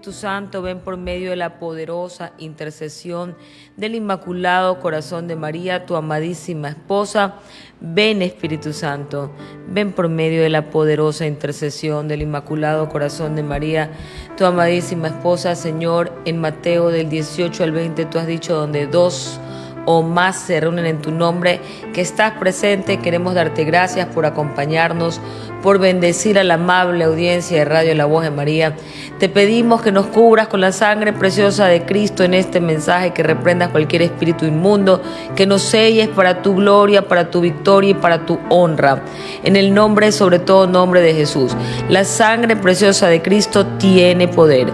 Espíritu Santo, ven por medio de la poderosa intercesión del Inmaculado Corazón de María, tu amadísima esposa. Ven, Espíritu Santo, ven por medio de la poderosa intercesión del Inmaculado Corazón de María, tu amadísima esposa. Señor, en Mateo del 18 al 20 tú has dicho: donde dos o más se reúnen en tu nombre, que estás presente. Queremos darte gracias por acompañarnos, por bendecir a la amable audiencia de Radio La Voz de María. Te pedimos que nos cubras con la sangre preciosa de Cristo en este mensaje, que reprendas cualquier espíritu inmundo, que nos selles para tu gloria, para tu victoria y para tu honra. En el nombre, sobre todo nombre de Jesús. La sangre preciosa de Cristo tiene poder.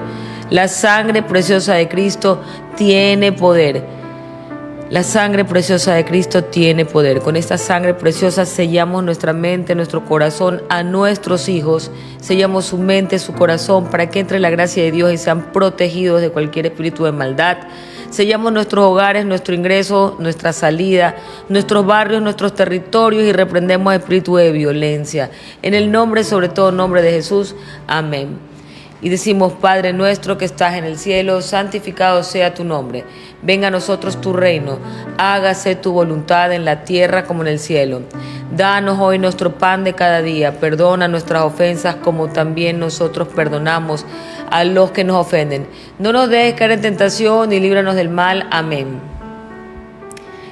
La sangre preciosa de Cristo tiene poder. La sangre preciosa de Cristo tiene poder. Con esta sangre preciosa sellamos nuestra mente, nuestro corazón a nuestros hijos. Sellamos su mente, su corazón, para que entre la gracia de Dios y sean protegidos de cualquier espíritu de maldad. Sellamos nuestros hogares, nuestro ingreso, nuestra salida, nuestros barrios, nuestros territorios, y reprendemos espíritu de violencia. En el nombre, sobre todo nombre de Jesús. Amén. Y decimos: Padre nuestro que estás en el cielo, santificado sea tu nombre. Venga a nosotros tu reino, hágase tu voluntad en la tierra como en el cielo. Danos hoy nuestro pan de cada día, perdona nuestras ofensas como también nosotros perdonamos a los que nos ofenden. No nos dejes caer en tentación y líbranos del mal. Amén.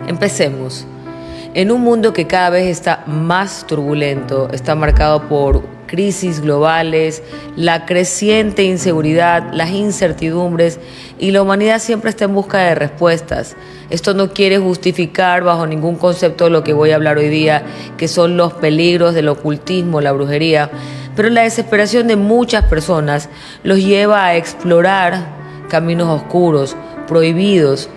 Empecemos. En un mundo que cada vez está más turbulento, está marcado por crisis globales, la creciente inseguridad, las incertidumbres, y la humanidad siempre está en busca de respuestas. Esto no quiere justificar bajo ningún concepto lo que voy a hablar hoy día, que son los peligros del ocultismo, la brujería, pero la desesperación de muchas personas los lleva a explorar caminos oscuros, prohibidos.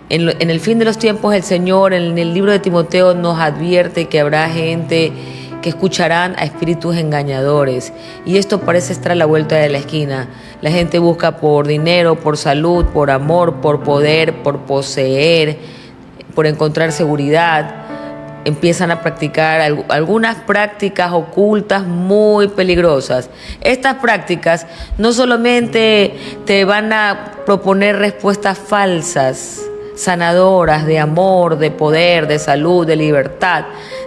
En el fin de los tiempos, el Señor, en el libro de Timoteo, nos advierte que habrá gente que escucharán a espíritus engañadores, y esto parece estar a la vuelta de la esquina. La gente busca por dinero, por salud, por amor, por poder, por poseer, por encontrar seguridad. Empiezan a practicar algunas prácticas ocultas muy peligrosas. Estas prácticas no solamente te van a proponer respuestas falsas, sanadoras de amor, de poder, de salud, de libertad.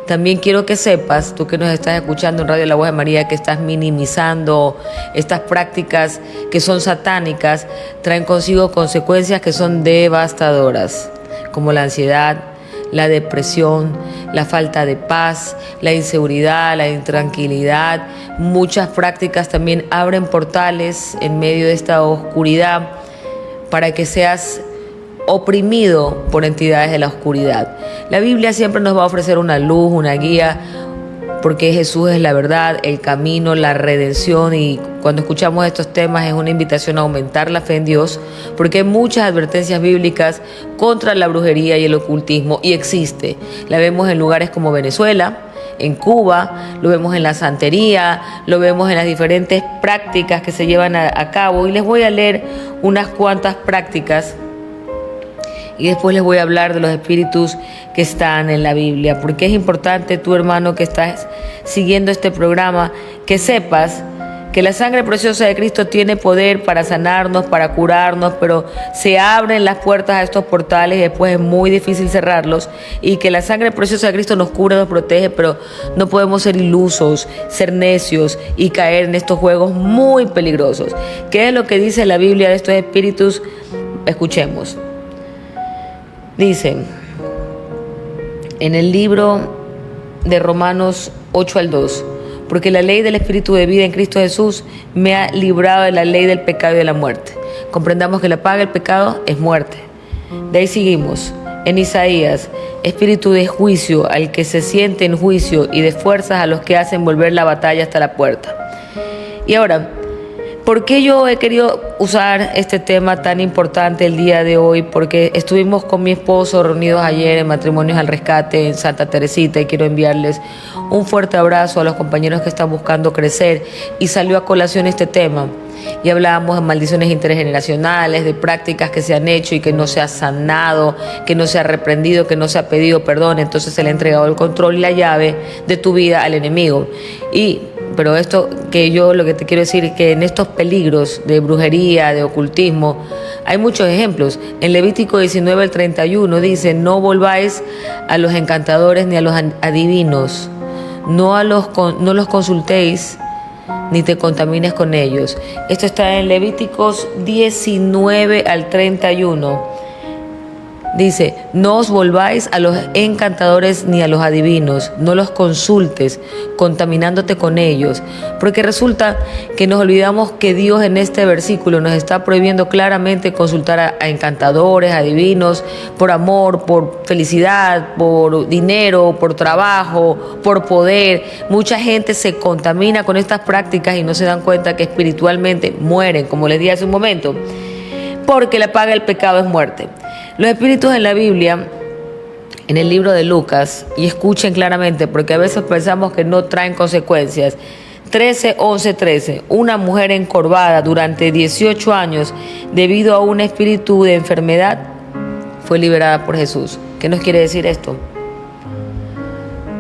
También quiero que sepas, tú que nos estás escuchando en Radio La Voz de María, que estás minimizando estas prácticas que son satánicas. Traen consigo consecuencias que son devastadoras, como la ansiedad, la depresión, la falta de paz, la inseguridad, la intranquilidad. Muchas prácticas también abren portales en medio de esta oscuridad para que seas oprimido por entidades de la oscuridad. La Biblia siempre nos va a ofrecer una luz, una guía, porque Jesús es la verdad, el camino, la redención, y cuando escuchamos estos temas es una invitación a aumentar la fe en Dios, porque hay muchas advertencias bíblicas contra la brujería y el ocultismo, y existe. La vemos en lugares como Venezuela, en Cuba, lo vemos en la santería, lo vemos en las diferentes prácticas que se llevan a cabo, y les voy a leer unas cuantas prácticas y después les voy a hablar de los espíritus que están en la Biblia, porque es importante, tú hermano que estás siguiendo este programa, que sepas que la sangre preciosa de Cristo tiene poder para sanarnos, para curarnos, pero se abren las puertas a estos portales y después es muy difícil cerrarlos, y que la sangre preciosa de Cristo nos cura, nos protege, pero no podemos ser ilusos, ser necios y caer en estos juegos muy peligrosos. ¿Qué es lo que dice la Biblia de estos espíritus? Escuchemos. Dicen en el libro de Romanos 8 al 2: porque la ley del Espíritu de vida en Cristo Jesús me ha librado de la ley del pecado y de la muerte. Comprendamos que la paga del pecado es muerte. De ahí seguimos. En Isaías: espíritu de juicio al que se siente en juicio, y de fuerzas a los que hacen volver la batalla hasta la puerta. Y ahora, ¿por qué yo he querido usar este tema tan importante el día de hoy? Porque estuvimos con mi esposo reunidos ayer en Matrimonios al Rescate en Santa Teresita, y quiero enviarles un fuerte abrazo a los compañeros que están buscando crecer, y salió a colación este tema. y hablábamos de maldiciones intergeneracionales, de prácticas que se han hecho y que no se ha sanado, que no se ha reprendido, que no se ha pedido perdón. Entonces se le ha entregado el control y la llave de tu vida al enemigo. Pero esto que yo lo que te quiero decir es que en estos peligros de brujería, de ocultismo, hay muchos ejemplos. En Levítico 19 al 31 dice: no volváis a los encantadores ni a los adivinos, no los consultéis ni te contamines con ellos. Esto está en Levíticos 19 al 31. Dice: no os volváis a los encantadores ni a los adivinos, no los consultes, contaminándote con ellos. Porque resulta que nos olvidamos que Dios en este versículo nos está prohibiendo claramente consultar a encantadores, adivinos, por amor, por felicidad, por dinero, por trabajo, por poder. Mucha gente se contamina con estas prácticas y no se dan cuenta que espiritualmente mueren, como les dije hace un momento, porque la paga del pecado es muerte. Los espíritus en la Biblia, en el libro de Lucas, y escuchen claramente porque a veces pensamos que no traen consecuencias. 13:11-13, una mujer encorvada durante 18 años debido a un espíritu de enfermedad fue liberada por Jesús. ¿Qué nos quiere decir esto?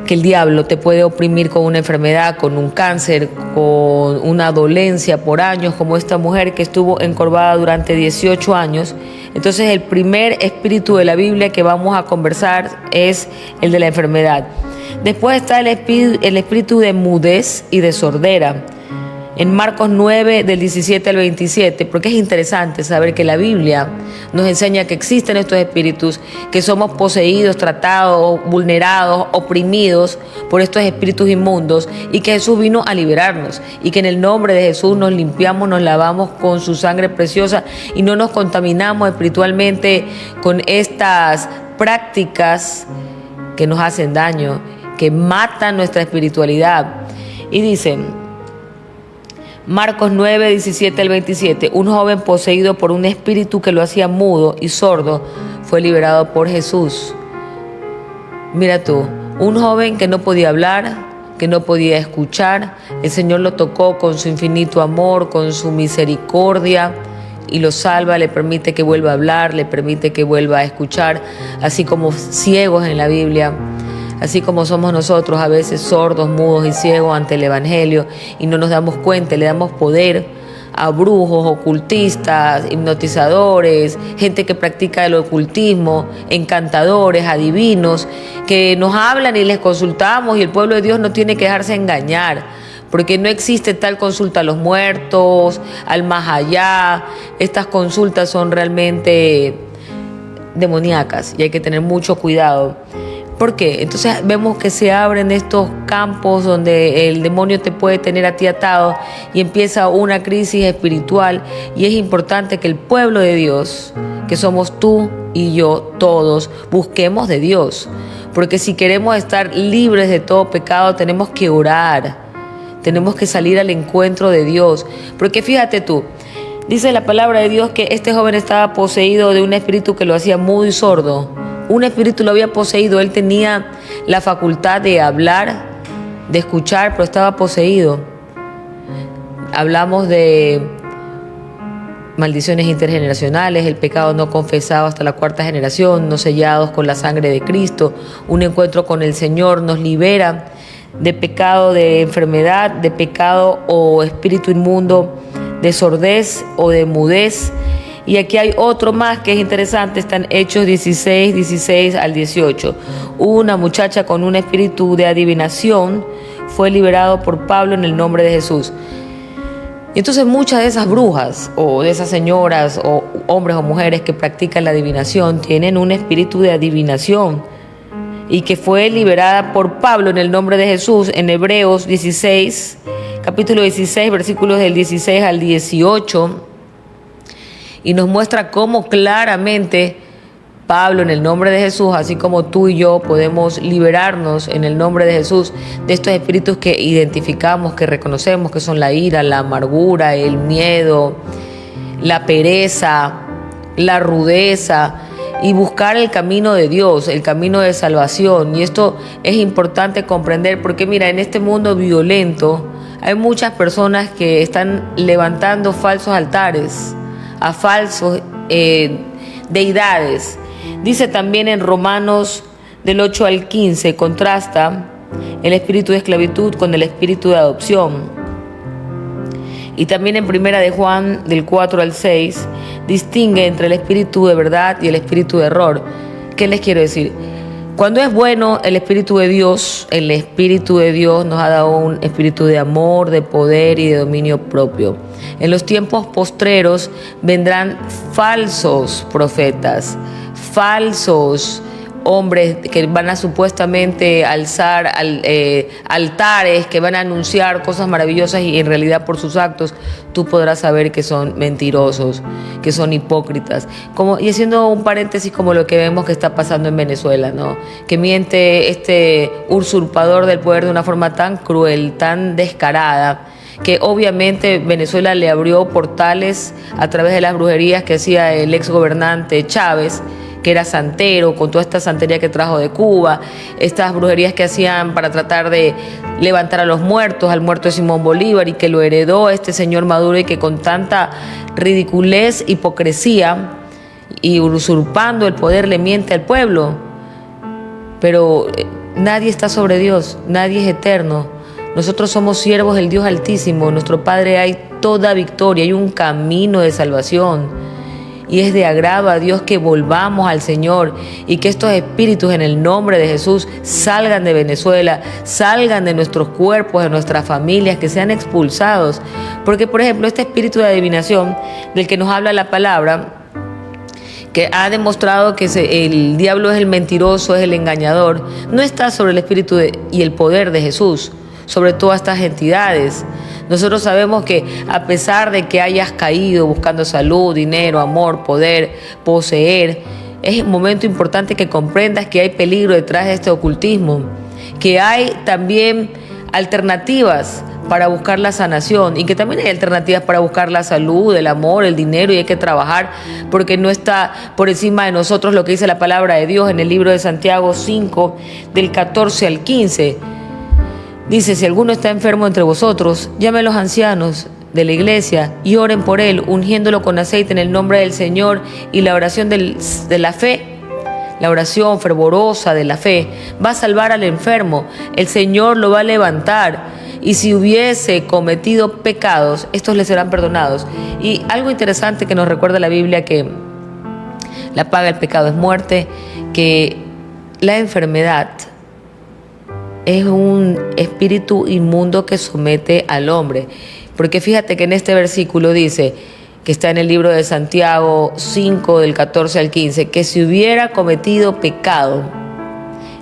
Que el diablo te puede oprimir con una enfermedad, con un cáncer, con una dolencia por años, como esta mujer que estuvo encorvada durante 18 años. Entonces el primer espíritu de la Biblia que vamos a conversar es el de la enfermedad. Después está el espíritu de mudez y de sordera. En Marcos 9, del 17 al 27, porque es interesante saber que la Biblia nos enseña que existen estos espíritus, que somos poseídos, tratados, vulnerados, oprimidos por estos espíritus inmundos y que Jesús vino a liberarnos y que en el nombre de Jesús nos limpiamos, nos lavamos con su sangre preciosa y no nos contaminamos espiritualmente con estas prácticas que nos hacen daño, que matan nuestra espiritualidad. Y dicen, Marcos 9, 17 al 27, un joven poseído por un espíritu que lo hacía mudo y sordo fue liberado por Jesús. Mira tú, un joven que no podía hablar, que no podía escuchar, el Señor lo tocó con su infinito amor, con su misericordia y lo salva, le permite que vuelva a hablar, le permite que vuelva a escuchar, así como ciegos en la Biblia. Así como somos nosotros a veces sordos, mudos y ciegos ante el Evangelio y no nos damos cuenta, le damos poder a brujos, ocultistas, hipnotizadores, gente que practica el ocultismo, encantadores, adivinos, que nos hablan y les consultamos y el pueblo de Dios no tiene que dejarse engañar, porque no existe tal consulta a los muertos, al más allá. Estas consultas son realmente demoníacas y hay que tener mucho cuidado. ¿Por qué? Entonces vemos que se abren estos campos donde el demonio te puede tener a ti atado y empieza una crisis espiritual, y es importante que el pueblo de Dios, que somos tú y yo todos, busquemos de Dios, porque si queremos estar libres de todo pecado tenemos que orar, tenemos que salir al encuentro de Dios, porque fíjate tú, dice la palabra de Dios que este joven estaba poseído de un espíritu que lo hacía mudo y sordo. Un espíritu lo había poseído, él tenía la facultad de hablar, de escuchar, pero estaba poseído. Hablamos de maldiciones intergeneracionales, el pecado no confesado hasta la 4ª generación, no sellados con la sangre de Cristo. Un encuentro con el Señor nos libera de pecado, de enfermedad, de pecado o espíritu inmundo, de sordez o de mudez. Y aquí hay otro más que es interesante, está en Hechos 16, 16 al 18. Una muchacha con un espíritu de adivinación fue liberado por Pablo en el nombre de Jesús. Y entonces muchas de esas brujas o de esas señoras o hombres o mujeres que practican la adivinación tienen un espíritu de adivinación y que fue liberada por Pablo en el nombre de Jesús en Hebreos 16, capítulo 16, versículos del 16 al 18. Y nos muestra cómo claramente Pablo, en el nombre de Jesús, así como tú y yo, podemos liberarnos en el nombre de Jesús de estos espíritus que identificamos, que reconocemos, que son la ira, la amargura, el miedo, la pereza, la rudeza, y buscar el camino de Dios, el camino de salvación. Y esto es importante comprender porque mira, en este mundo violento Hay muchas personas que están levantando falsos altares a falsos deidades. Dice también en Romanos del 8 al 15, contrasta el espíritu de esclavitud con el espíritu de adopción. Y también en Primera de Juan del 4 al 6 distingue entre el espíritu de verdad y el espíritu de error. ¿Qué les quiero decir? Cuando es bueno el Espíritu de Dios nos ha dado un espíritu de amor, de poder y de dominio propio. En los tiempos postreros vendrán falsos profetas, falsos hombres que van a supuestamente alzar altares, que van a anunciar cosas maravillosas y en realidad por sus actos tú podrás saber que son mentirosos, que son hipócritas. Y haciendo un paréntesis como lo que vemos que está pasando en Venezuela, ¿no? Que miente este usurpador del poder de una forma tan cruel, tan descarada, que obviamente Venezuela le abrió portales a través de las brujerías que hacía el ex gobernante Chávez, que era santero, con toda esta santería que trajo de Cuba, estas brujerías que hacían para tratar de levantar a los muertos, al muerto de Simón Bolívar, y que lo heredó este señor Maduro, y que con tanta ridiculez, hipocresía y usurpando el poder le miente al pueblo. Pero nadie está sobre Dios, nadie es eterno. Nosotros somos siervos del Dios Altísimo, nuestro Padre hay toda victoria, hay un camino de salvación. Y es de agrado a Dios que volvamos al Señor y que estos espíritus en el nombre de Jesús salgan de Venezuela, salgan de nuestros cuerpos, de nuestras familias, que sean expulsados. Porque, por ejemplo, este espíritu de adivinación del que nos habla la palabra, que ha demostrado que el diablo es el mentiroso, es el engañador, no está sobre el espíritu y el poder de Jesús, sobre todas estas entidades. Nosotros sabemos que a pesar de que hayas caído buscando salud, dinero, amor, poder, poseer, es un momento importante que comprendas que hay peligro detrás de este ocultismo, que hay también alternativas para buscar la sanación y que también hay alternativas para buscar la salud, el amor, el dinero, y hay que trabajar porque no está por encima de nosotros lo que dice la palabra de Dios en el libro de Santiago 5, del 14 al 15. Dice, si alguno está enfermo entre vosotros, llame a los ancianos de la iglesia y oren por él, ungiéndolo con aceite en el nombre del Señor, y la oración de la fe, la oración fervorosa de la fe, va a salvar al enfermo, el Señor lo va a levantar, y si hubiese cometido pecados, estos le serán perdonados. Y algo interesante que nos recuerda la Biblia, que la paga del pecado es muerte, que la enfermedad es un espíritu inmundo que somete al hombre. Porque fíjate que en este versículo dice, que está en el libro de Santiago 5, del 14 al 15, que si hubiera cometido pecado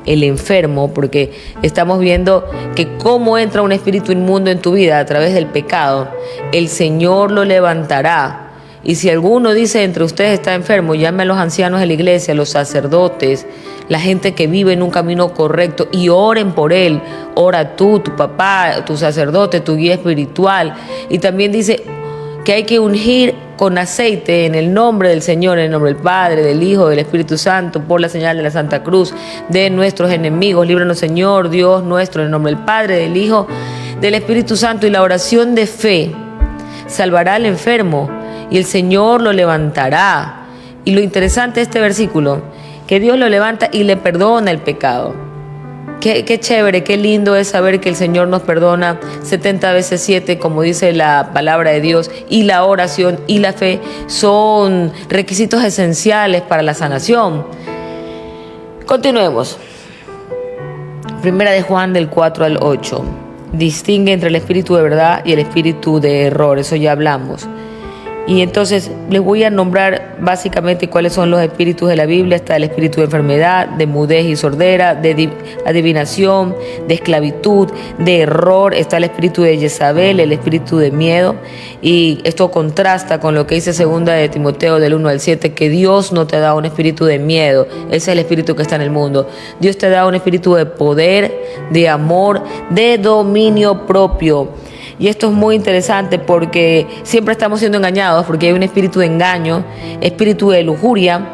el enfermo, porque estamos viendo que cómo entra un espíritu inmundo en tu vida a través del pecado, el Señor lo levantará. Y si alguno dice entre ustedes está enfermo, llame a los ancianos de la iglesia, a los sacerdotes, la gente que vive en un camino correcto, y oren por él. Ora tú, tu papá, tu sacerdote, tu guía espiritual. Y también dice que hay que ungir con aceite en el nombre del Señor, en el nombre del Padre, del Hijo, del Espíritu Santo, por la señal de la Santa Cruz, de nuestros enemigos. Líbranos, Señor, Dios nuestro, en el nombre del Padre, del Hijo, del Espíritu Santo. Y la oración de fe salvará al enfermo y el Señor lo levantará. Y lo interesante de este versículo, que Dios lo levanta y le perdona el pecado. Qué chévere, qué lindo es saber que el Señor nos perdona 70 veces 7, como dice la palabra de Dios, y la oración y la fe son requisitos esenciales para la sanación. Continuemos. Primera de Juan del 4 al 8. Distingue entre el espíritu de verdad y el espíritu de error, eso ya hablamos. Y entonces les voy a nombrar básicamente cuáles son los espíritus de la Biblia. Está el espíritu de enfermedad, de mudez y sordera, de adivinación, de esclavitud, de error. Está el espíritu de Jezabel, el espíritu de miedo. Y esto contrasta con lo que dice 2 de Timoteo del 1 al 7, que Dios no te da un espíritu de miedo. Ese es el espíritu que está en el mundo. Dios te da un espíritu de poder, de amor, de dominio propio. Y esto es muy interesante porque siempre estamos siendo engañados, porque hay un espíritu de engaño, espíritu de lujuria,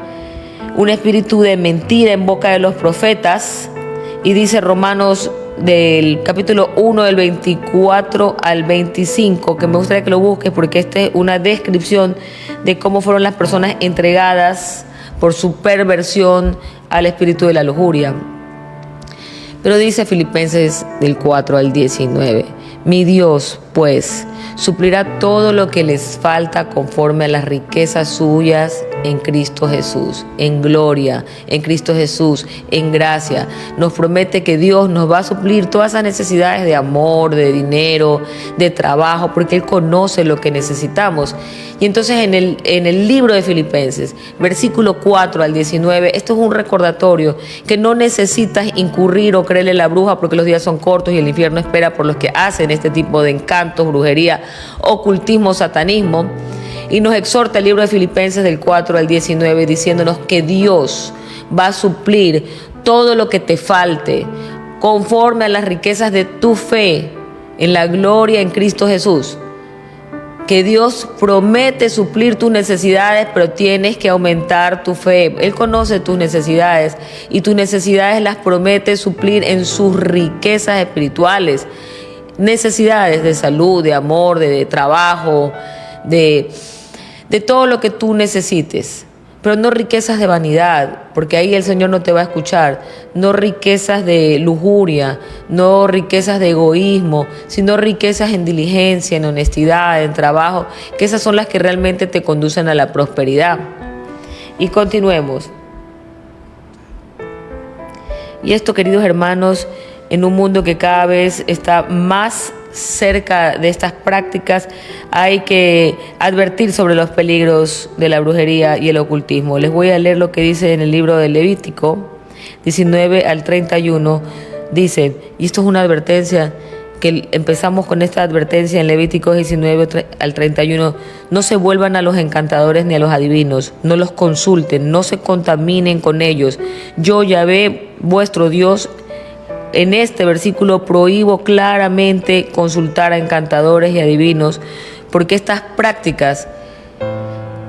un espíritu de mentira en boca de los profetas. Y dice Romanos del capítulo 1 del 24 al 25, que me gustaría que lo busques porque esta es una descripción de cómo fueron las personas entregadas por su perversión al espíritu de la lujuria. Pero dice Filipenses del 4 al 19, mi Dios, pues, suplirá todo lo que les falta conforme a las riquezas suyas en Cristo Jesús, en gloria, en Cristo Jesús, en gracia. Nos promete que Dios nos va a suplir todas esas necesidades de amor, de dinero, de trabajo, porque Él conoce lo que necesitamos. Y entonces en el libro de Filipenses, versículo 4 al 19, esto es un recordatorio que no necesitas incurrir o creerle a la bruja porque los días son cortos y el infierno espera por los que hacen este tipo de encantos, brujería, ocultismo, satanismo. Y nos exhorta el libro de Filipenses del 4 al 19 diciéndonos que Dios va a suplir todo lo que te falte conforme a las riquezas de tu fe en la gloria en Cristo Jesús. Que Dios promete suplir tus necesidades, pero tienes que aumentar tu fe. Él conoce tus necesidades y tus necesidades las promete suplir en sus riquezas espirituales. Necesidades de salud, de amor, de trabajo, de todo lo que tú necesites. Pero no riquezas de vanidad, porque ahí el Señor no te va a escuchar. No riquezas de lujuria, no riquezas de egoísmo, sino riquezas en diligencia, en honestidad, en trabajo, que esas son las que realmente te conducen a la prosperidad. Y continuemos. Y esto, queridos hermanos, en un mundo que cada vez está más cerca de estas prácticas, hay que advertir sobre los peligros de la brujería y el ocultismo. Les voy a leer lo que dice en el libro de Levítico 19 al 31. Dice, y esto es una advertencia, que empezamos con esta advertencia en Levítico 19 al 31, no se vuelvan a los encantadores ni a los adivinos, no los consulten, no se contaminen con ellos. Yo, Yahvé, vuestro Dios, en este versículo prohíbo claramente consultar a encantadores y adivinos, porque estas prácticas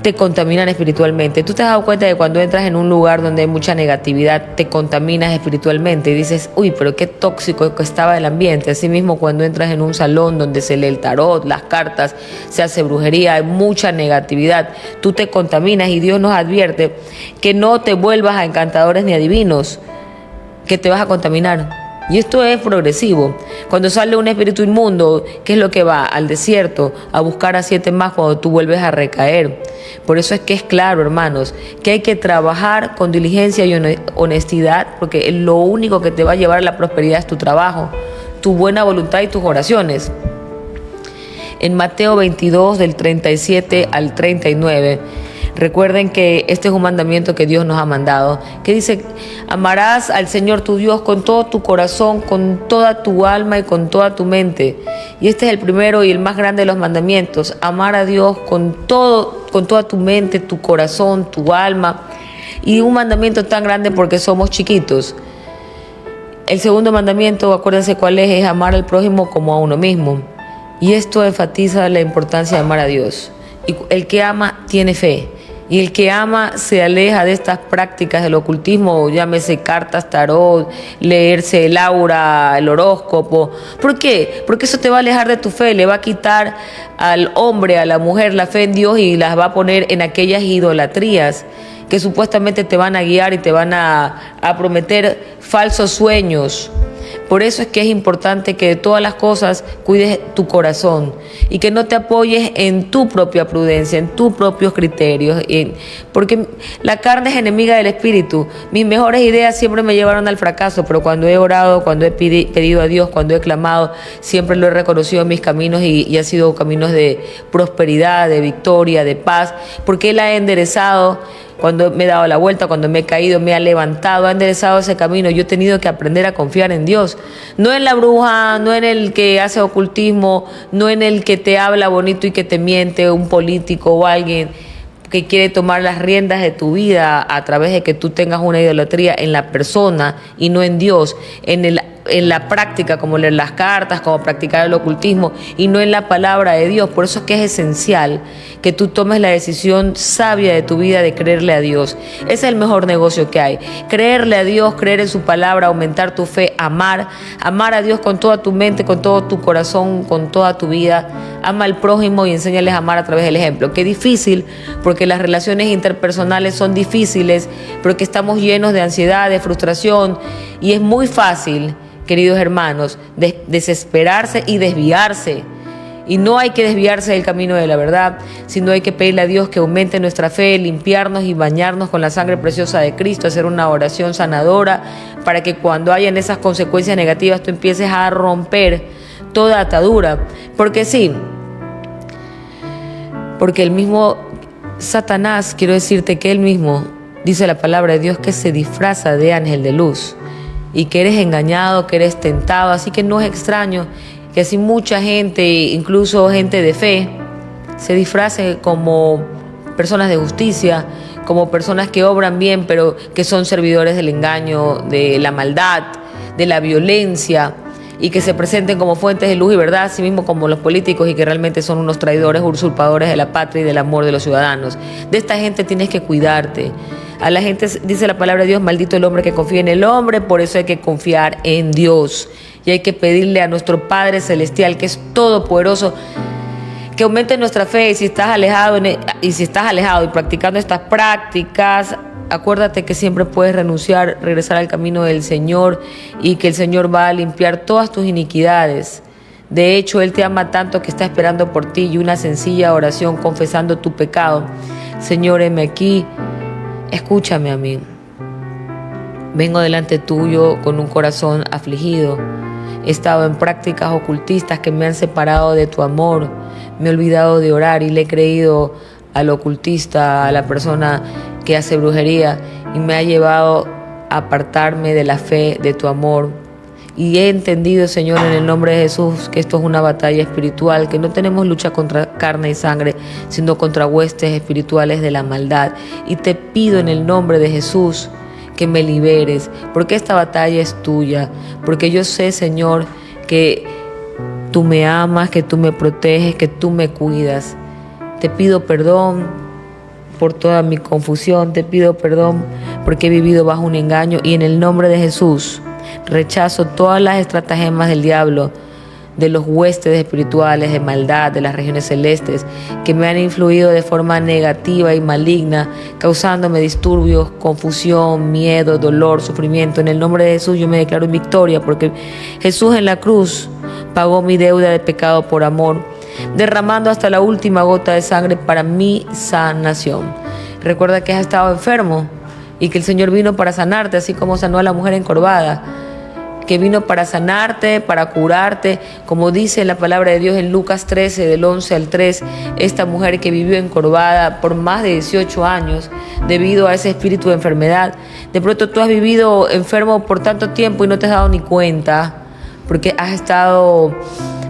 te contaminan espiritualmente. Tú te has dado cuenta de que cuando entras en un lugar donde hay mucha negatividad, te contaminas espiritualmente y dices, uy, pero qué tóxico que estaba el ambiente. Asimismo, cuando entras en un salón donde se lee el tarot, las cartas, se hace brujería, hay mucha negatividad, tú te contaminas y Dios nos advierte que no te vuelvas a encantadores ni adivinos, que te vas a contaminar. Y esto es progresivo. Cuando sale un espíritu inmundo, ¿qué es lo que va? Al desierto, a buscar a 7 más cuando tú vuelves a recaer. Por eso es que es claro, hermanos, que hay que trabajar con diligencia y honestidad, porque lo único que te va a llevar a la prosperidad es tu trabajo, tu buena voluntad y tus oraciones. En Mateo 22, del 37 al 39, recuerden que este es un mandamiento que Dios nos ha mandado, que dice, amarás al Señor tu Dios con todo tu corazón, con toda tu alma y con toda tu mente. Y este es el primero y el más grande de los mandamientos, amar a Dios con toda tu mente, tu corazón, tu alma. Y un mandamiento tan grande porque somos chiquitos. El segundo mandamiento, acuérdense cuál es amar al prójimo como a uno mismo. Y esto enfatiza la importancia de amar a Dios. Y el que ama tiene fe. Y el que ama se aleja de estas prácticas del ocultismo, llámese cartas, tarot, leerse el aura, el horóscopo. ¿Por qué? Porque eso te va a alejar de tu fe, le va a quitar al hombre, a la mujer, la fe en Dios y las va a poner en aquellas idolatrías que supuestamente te van a guiar y te van a prometer falsos sueños. Por eso es que es importante que de todas las cosas cuides tu corazón y que no te apoyes en tu propia prudencia, en tus propios criterios, porque la carne es enemiga del espíritu. Mis mejores ideas siempre me llevaron al fracaso, pero cuando he orado, cuando he pedido a Dios, cuando he clamado, siempre lo he reconocido en mis caminos y ha sido caminos de prosperidad, de victoria, de paz, porque Él ha enderezado. Cuando me he dado la vuelta, cuando me he caído, me ha levantado, ha enderezado ese camino. Yo he tenido que aprender a confiar en Dios. No en la bruja, no en el que hace ocultismo, no en el que te habla bonito y que te miente, un político o alguien que quiere tomar las riendas de tu vida a través de que tú tengas una idolatría en la persona y no en Dios, en en la práctica, como leer las cartas, como practicar el ocultismo, y no en la palabra de Dios. Por eso es que es esencial que tú tomes la decisión sabia de tu vida de creerle a Dios. Ese es el mejor negocio que hay. Creerle a Dios, creer en su palabra, aumentar tu fe, amar a Dios con toda tu mente, con todo tu corazón, con toda tu vida. Ama al prójimo y enséñales a amar a través del ejemplo. Qué difícil, porque las relaciones interpersonales son difíciles, porque estamos llenos de ansiedad, de frustración, y es muy fácil, queridos hermanos, desesperarse y desviarse. Y no hay que desviarse del camino de la verdad, sino hay que pedirle a Dios que aumente nuestra fe, limpiarnos y bañarnos con la sangre preciosa de Cristo, hacer una oración sanadora para que cuando hayan esas consecuencias negativas tú empieces a romper toda atadura. Porque sí, porque el mismo Satanás, quiero decirte que él mismo, dice la palabra de Dios, que se disfraza de ángel de luz y que eres engañado, que eres tentado. Así que no es extraño que así mucha gente, incluso gente de fe, se disfrace como personas de justicia, como personas que obran bien, pero que son servidores del engaño, de la maldad, de la violencia, y que se presenten como fuentes de luz y verdad, así mismo como los políticos, y que realmente son unos traidores, usurpadores de la patria y del amor de los ciudadanos. De esta gente tienes que cuidarte. A la gente, dice la palabra de Dios, maldito el hombre que confía en el hombre. Por eso hay que confiar en Dios y hay que pedirle a nuestro Padre Celestial, que es todopoderoso, que aumente nuestra fe. Y si estás alejado y practicando estas prácticas, acuérdate que siempre puedes renunciar, regresar al camino del Señor, y que el Señor va a limpiar todas tus iniquidades. De hecho, Él te ama tanto que está esperando por ti, y una sencilla oración confesando tu pecado. Señor, heme aquí, escúchame a mí. Vengo delante tuyo con un corazón afligido. He estado en prácticas ocultistas que me han separado de tu amor. Me he olvidado de orar y le he creído al ocultista, a la persona que hace brujería, y me ha llevado a apartarme de la fe, de tu amor. Y he entendido, Señor, en el nombre de Jesús, que esto es una batalla espiritual, que no tenemos lucha contra carne y sangre, sino contra huestes espirituales de la maldad. Y te pido en el nombre de Jesús que me liberes, porque esta batalla es tuya, porque yo sé, Señor, que tú me amas, que tú me proteges, que tú me cuidas. Te pido perdón por toda mi confusión, te pido perdón porque he vivido bajo un engaño, y en el nombre de Jesús rechazo todas las estratagemas del diablo, de los huestes espirituales de maldad de las regiones celestes, que me han influido de forma negativa y maligna, causándome disturbios, confusión, miedo, dolor, sufrimiento. En el nombre de Jesús yo me declaro en victoria, porque Jesús en la cruz pagó mi deuda de pecado por amor, derramando hasta la última gota de sangre para mi sanación. Recuerda que has estado enfermo y que el Señor vino para sanarte, así como sanó a la mujer encorvada, que vino para sanarte, para curarte, como dice la palabra de Dios en Lucas 13, del 11 al 3, esta mujer que vivió encorvada por más de 18 años debido a ese espíritu de enfermedad. De pronto tú has vivido enfermo por tanto tiempo y no te has dado ni cuenta, porque has estado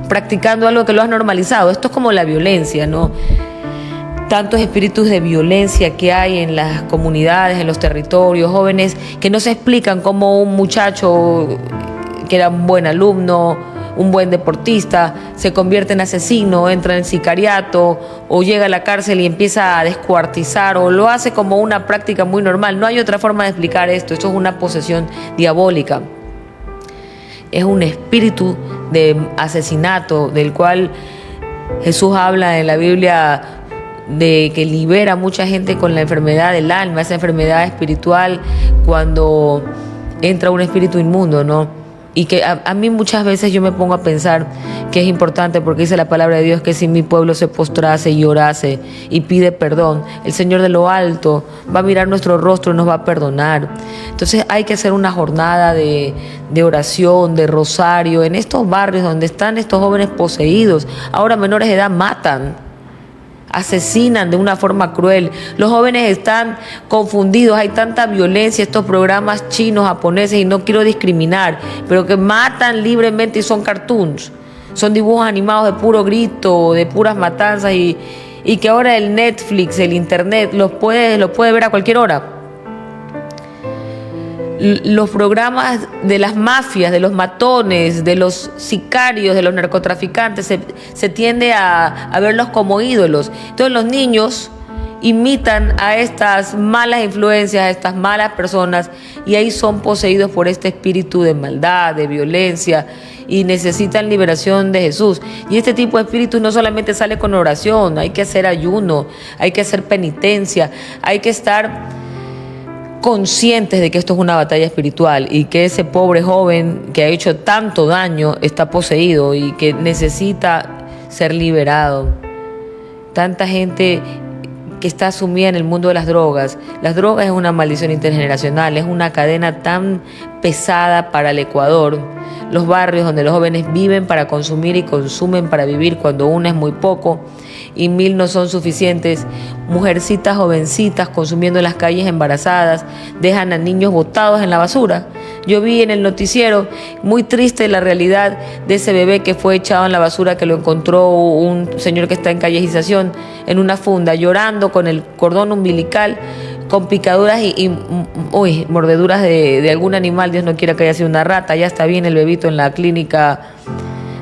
practicando algo que lo has normalizado. Esto es como la violencia, ¿no? Tantos espíritus de violencia que hay en las comunidades, en los territorios, jóvenes que no se explican, cómo un muchacho que era un buen alumno, un buen deportista, se convierte en asesino, entra en sicariato o llega a la cárcel y empieza a descuartizar, o lo hace como una práctica muy normal. No hay otra forma de explicar esto. Esto es una posesión diabólica. Es un espíritu de asesinato del cual Jesús habla en la Biblia, de que libera a mucha gente con la enfermedad del alma, esa enfermedad espiritual, cuando entra un espíritu inmundo, ¿no? Y que a mí muchas veces yo me pongo a pensar que es importante, porque dice la palabra de Dios que si mi pueblo se postrase y orase y pide perdón, el Señor de lo alto va a mirar nuestro rostro y nos va a perdonar. Entonces hay que hacer una jornada de oración, de rosario, en estos barrios donde están estos jóvenes poseídos. Ahora menores de edad matan, asesinan de una forma cruel. Los jóvenes están confundidos, hay tanta violencia, estos programas chinos, japoneses, y no quiero discriminar, pero que matan libremente y son cartoons, son dibujos animados de puro grito, de puras matanzas, y que ahora el Netflix, el internet, los puede ver a cualquier hora. los programas de las mafias, de los matones, de los sicarios, de los narcotraficantes, se tiende a verlos como ídolos. Entonces los niños imitan a estas malas influencias, a estas malas personas, y ahí son poseídos por este espíritu de maldad, de violencia, y necesitan liberación de Jesús. Y este tipo de espíritu no solamente sale con oración, hay que hacer ayuno, hay que hacer penitencia, hay que estar conscientes de que esto es una batalla espiritual y que ese pobre joven que ha hecho tanto daño está poseído y que necesita ser liberado. Tanta gente que está sumida en el mundo de las drogas. Las drogas es una maldición intergeneracional, es una cadena tan pesada para el Ecuador. Los barrios donde los jóvenes viven para consumir y consumen para vivir, cuando uno es muy poco y 1000 no son suficientes. Mujercitas, jovencitas consumiendo en las calles embarazadas, dejan a niños botados en la basura. Yo vi en el noticiero, muy triste la realidad de ese bebé que fue echado en la basura, que lo encontró un señor que está en callejización en una funda, llorando con el cordón umbilical, con picaduras y mordeduras de algún animal. Dios no quiera que haya sido una rata. Ya está bien el bebito en la clínica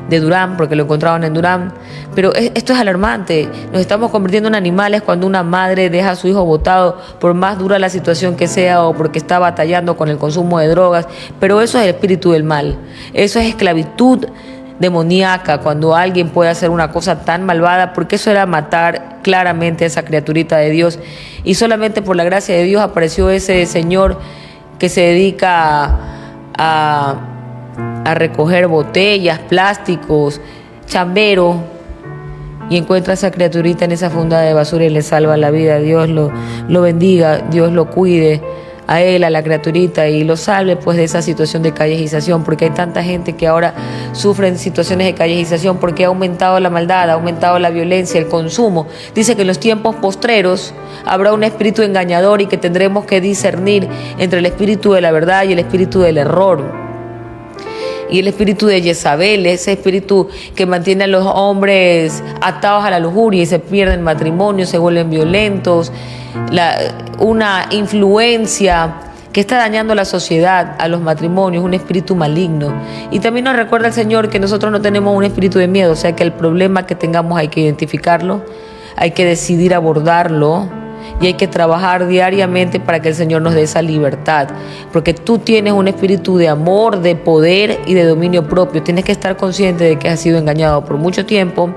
de Durán, porque lo encontraban en Durán. Pero esto es alarmante. Nos estamos convirtiendo en animales cuando una madre deja a su hijo botado, por más dura la situación que sea, o porque está batallando con el consumo de drogas. Pero eso es el espíritu del mal. Eso es esclavitud demoníaca, cuando alguien puede hacer una cosa tan malvada, porque eso era matar claramente a esa criaturita de Dios. Y solamente por la gracia de Dios apareció ese señor que se dedica a recoger botellas, plásticos, chambero, y encuentra a esa criaturita en esa funda de basura y le salva la vida. Dios lo bendiga, Dios lo cuide a él, a la criaturita, y lo salve pues de esa situación de callejización, porque hay tanta gente que ahora sufre en situaciones de callejización porque ha aumentado la maldad, ha aumentado la violencia, el consumo. Dice que en los tiempos postreros habrá un espíritu engañador y que tendremos que discernir entre el espíritu de la verdad y el espíritu del error. Y el espíritu de Jezabel, ese espíritu que mantiene a los hombres atados a la lujuria y se pierden matrimonio, se vuelven violentos, una influencia que está dañando a la sociedad, a los matrimonios, un espíritu maligno. Y también nos recuerda el Señor que nosotros no tenemos un espíritu de miedo, o sea que el problema que tengamos hay que identificarlo, hay que decidir abordarlo, y hay que trabajar diariamente para que el Señor nos dé esa libertad, porque tú tienes un espíritu de amor, de poder y de dominio propio. Tienes que estar consciente de que has sido engañado por mucho tiempo,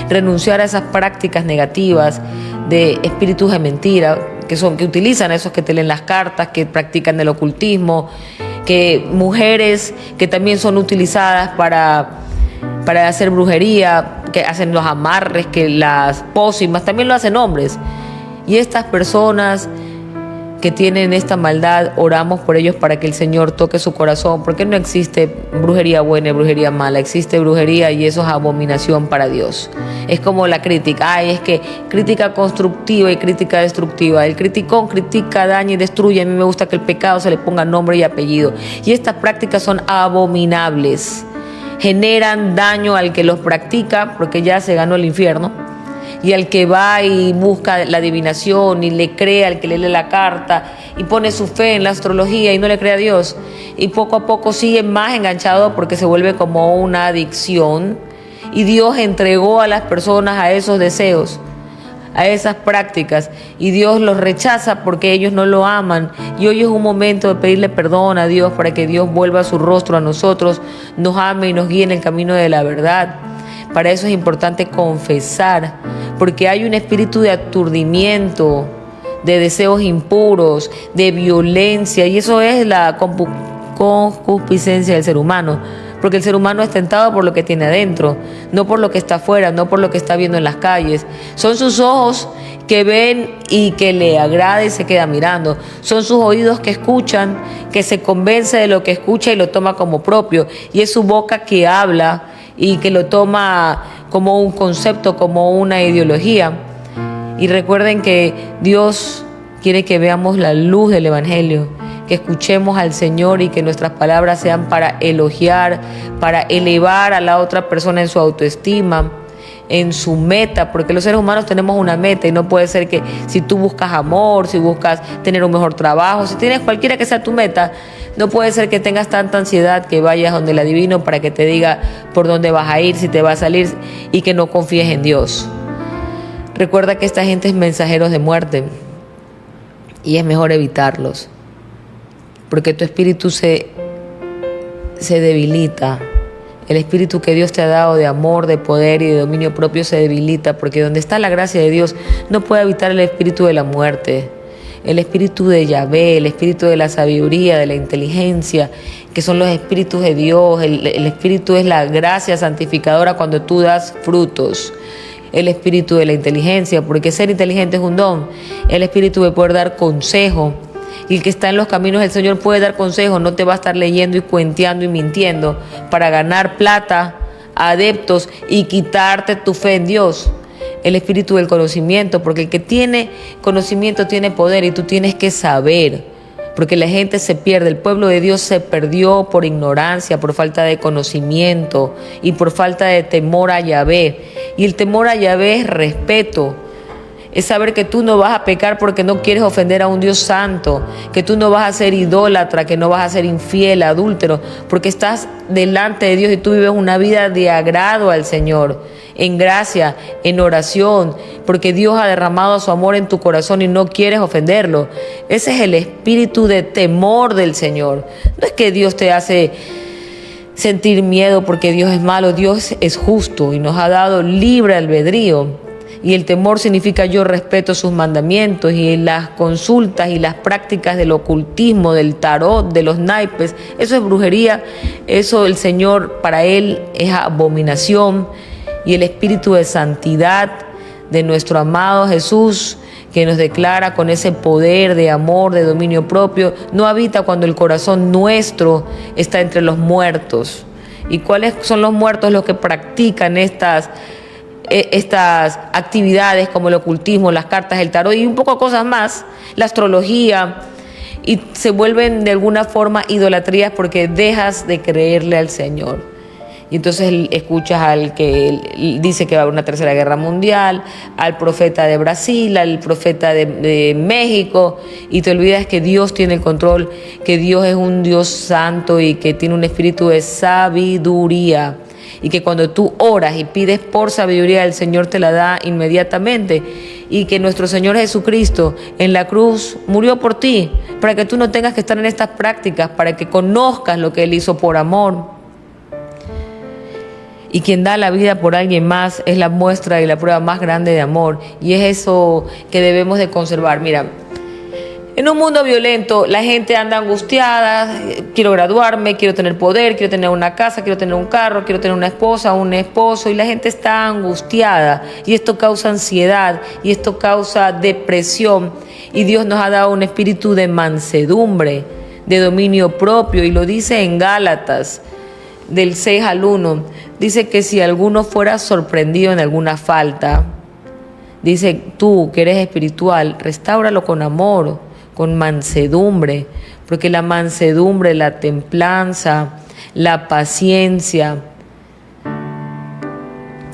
renunciar a esas prácticas negativas de espíritus de mentira que utilizan a esos que te leen las cartas, que practican el ocultismo, que mujeres que también son utilizadas para hacer brujería, que hacen los amarres, que las pócimas, también lo hacen hombres. Y estas personas que tienen esta maldad, oramos por ellos para que el Señor toque su corazón, porque no existe brujería buena y brujería mala, existe brujería y eso es abominación para Dios. Es como la crítica, es que crítica constructiva y crítica destructiva. El criticón critica, daña y destruye. A mí me gusta que el pecado se le ponga nombre y apellido. Y estas prácticas son abominables, generan daño al que los practica, porque ya se ganó el infierno. Y al que va y busca la adivinación y le cree al que le lee la carta y pone su fe en la astrología y no le cree a Dios, y poco a poco sigue más enganchado porque se vuelve como una adicción, y Dios entregó a las personas a esos deseos, a esas prácticas, y Dios los rechaza porque ellos no lo aman. Y hoy es un momento de pedirle perdón a Dios para que Dios vuelva su rostro a nosotros, nos ame y nos guíe en el camino de la verdad. Para eso es importante confesar, porque hay un espíritu de aturdimiento, de deseos impuros, de violencia, y eso es la concupiscencia del ser humano, porque el ser humano es tentado por lo que tiene adentro, no por lo que está afuera, no por lo que está viendo en las calles. Son sus ojos que ven y que le agrada y se queda mirando. Son sus oídos que escuchan, que se convence de lo que escucha y lo toma como propio, y es su boca que habla y que lo toma como un concepto, como una ideología. Y recuerden que Dios quiere que veamos la luz del Evangelio, que escuchemos al Señor y que nuestras palabras sean para elogiar, para elevar a la otra persona en su autoestima, en su meta, porque los seres humanos tenemos una meta y no puede ser que si tú buscas amor, si buscas tener un mejor trabajo, si tienes cualquiera que sea tu meta, no puede ser que tengas tanta ansiedad que vayas donde el adivino para que te diga por dónde vas a ir, si te va a salir y que no confíes en Dios. Recuerda que esta gente es mensajeros de muerte y es mejor evitarlos, porque tu espíritu se debilita. El espíritu que Dios te ha dado de amor, de poder y de dominio propio se debilita, porque donde está la gracia de Dios no puede habitar el espíritu de la muerte. El espíritu de Yahvé, el espíritu de la sabiduría, de la inteligencia, que son los espíritus de Dios. El espíritu es la gracia santificadora cuando tú das frutos. El espíritu de la inteligencia, porque ser inteligente es un don. El espíritu de poder dar consejo. Y el que está en los caminos del Señor puede dar consejo, no te va a estar leyendo y cuenteando y mintiendo para ganar plata, adeptos y quitarte tu fe en Dios. El espíritu del conocimiento, porque el que tiene conocimiento tiene poder y tú tienes que saber, porque la gente se pierde, el pueblo de Dios se perdió por ignorancia, por falta de conocimiento y por falta de temor a Yahvé. Y el temor a Yahvé es respeto. Es saber que tú no vas a pecar porque no quieres ofender a un Dios santo, que tú no vas a ser idólatra, que no vas a ser infiel, adúltero, porque estás delante de Dios y tú vives una vida de agrado al Señor, en gracia, en oración, porque Dios ha derramado su amor en tu corazón y no quieres ofenderlo. Ese es el espíritu de temor del Señor. No es que Dios te hace sentir miedo porque Dios es malo, Dios es justo y nos ha dado libre albedrío. Y el temor significa yo respeto sus mandamientos, y las consultas y las prácticas del ocultismo, del tarot, de los naipes, eso es brujería, eso el Señor para Él es abominación. Y el espíritu de santidad de nuestro amado Jesús, que nos declara con ese poder de amor, de dominio propio, no habita cuando el corazón nuestro está entre los muertos. ¿Y cuáles son los muertos? Los que practican estas actividades como el ocultismo, las cartas, el tarot y un poco cosas más, la astrología, y se vuelven de alguna forma idolatrías porque dejas de creerle al Señor. Y entonces escuchas al que dice que va a haber una tercera guerra mundial, al profeta de Brasil, al profeta de México, y te olvidas que Dios tiene el control, que Dios es un Dios santo y que tiene un espíritu de sabiduría. Y que cuando tú oras y pides por sabiduría, el Señor te la da inmediatamente. Y que nuestro Señor Jesucristo en la cruz murió por ti, para que tú no tengas que estar en estas prácticas, para que conozcas lo que Él hizo por amor. Y quien da la vida por alguien más es la muestra y la prueba más grande de amor. Y es eso que debemos de conservar. Mira, en un mundo violento, la gente anda angustiada, quiero graduarme, quiero tener poder, quiero tener una casa, quiero tener un carro, quiero tener una esposa, un esposo, y la gente está angustiada, y esto causa ansiedad, y esto causa depresión, y Dios nos ha dado un espíritu de mansedumbre, de dominio propio, y lo dice en Gálatas, del 6 al 1, dice que si alguno fuera sorprendido en alguna falta, dice tú que eres espiritual, restáuralo con amor, con mansedumbre, porque la mansedumbre, la templanza, la paciencia,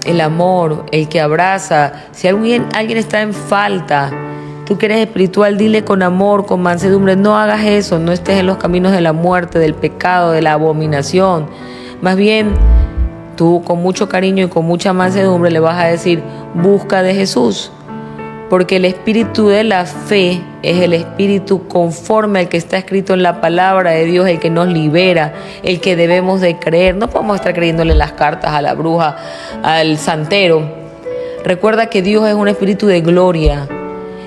el amor, el que abraza, si alguien está en falta, tú que eres espiritual, dile con amor, con mansedumbre, no hagas eso, no estés en los caminos de la muerte, del pecado, de la abominación. Más bien, tú con mucho cariño y con mucha mansedumbre le vas a decir, busca de Jesús. Porque el espíritu de la fe es el espíritu conforme al que está escrito en la palabra de Dios, el que nos libera, el que debemos de creer. No podemos estar creyéndole las cartas a la bruja, al santero. Recuerda que Dios es un espíritu de gloria.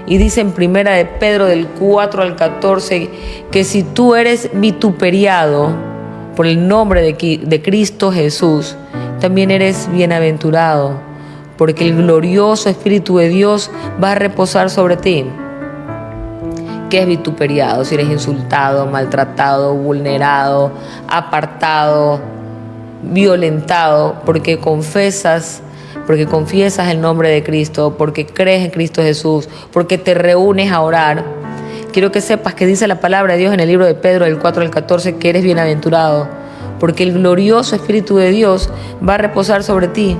Y dice en primera de Pedro del 4 al 14 que si tú eres vituperiado por el nombre de Cristo Jesús, también eres bienaventurado, porque el glorioso Espíritu de Dios va a reposar sobre ti. ¿Qué es vituperiado? Si eres insultado, maltratado, vulnerado, apartado, violentado, porque confiesas el nombre de Cristo, porque crees en Cristo Jesús, porque te reúnes a orar. Quiero que sepas que dice la palabra de Dios en el libro de Pedro, del 4 al 14, que eres bienaventurado, porque el glorioso Espíritu de Dios va a reposar sobre ti.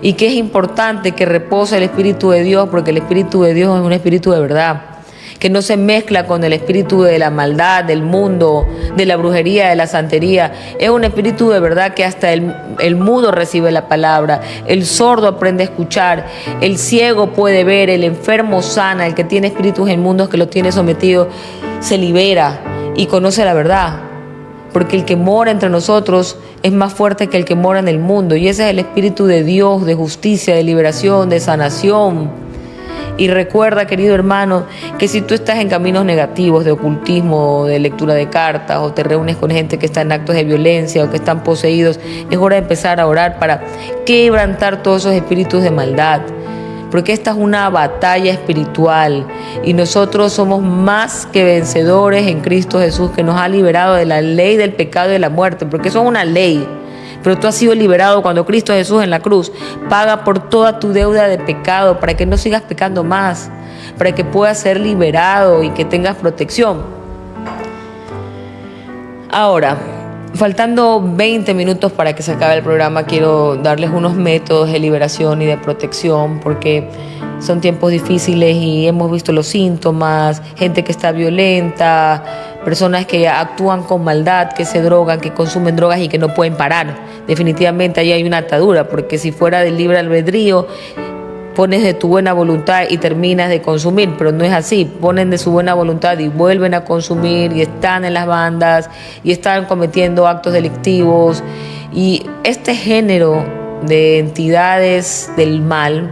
y que es importante que repose el Espíritu de Dios, porque el Espíritu de Dios es un Espíritu de verdad, que no se mezcla con el espíritu de la maldad, del mundo, de la brujería, de la santería. Es un espíritu de verdad que hasta el mudo recibe la palabra, el sordo aprende a escuchar, el ciego puede ver, el enfermo sana, el que tiene espíritus inmundos que lo tiene sometido se libera y conoce la verdad. Porque el que mora entre nosotros es más fuerte que el que mora en el mundo. Y ese es el Espíritu de Dios, de justicia, de liberación, de sanación. Y recuerda, querido hermano, que si tú estás en caminos negativos de ocultismo, de lectura de cartas, o te reúnes con gente que está en actos de violencia o que están poseídos, es hora de empezar a orar para quebrantar todos esos espíritus de maldad. Porque esta es una batalla espiritual y nosotros somos más que vencedores en Cristo Jesús, que nos ha liberado de la ley del pecado y de la muerte, porque eso es una ley. Pero tú has sido liberado cuando Cristo Jesús en la cruz paga por toda tu deuda de pecado, para que no sigas pecando más, para que puedas ser liberado y que tengas protección. Ahora, faltando 20 minutos para que se acabe el programa, quiero darles unos métodos de liberación y de protección, porque son tiempos difíciles y hemos visto los síntomas, gente que está violenta, personas que actúan con maldad, que se drogan, que consumen drogas y que no pueden parar. Definitivamente ahí hay una atadura, porque si fuera del libre albedrío, pones de tu buena voluntad y terminas de consumir, pero no es así. Ponen de su buena voluntad y vuelven a consumir y están en las bandas y están cometiendo actos delictivos. Y este género de entidades del mal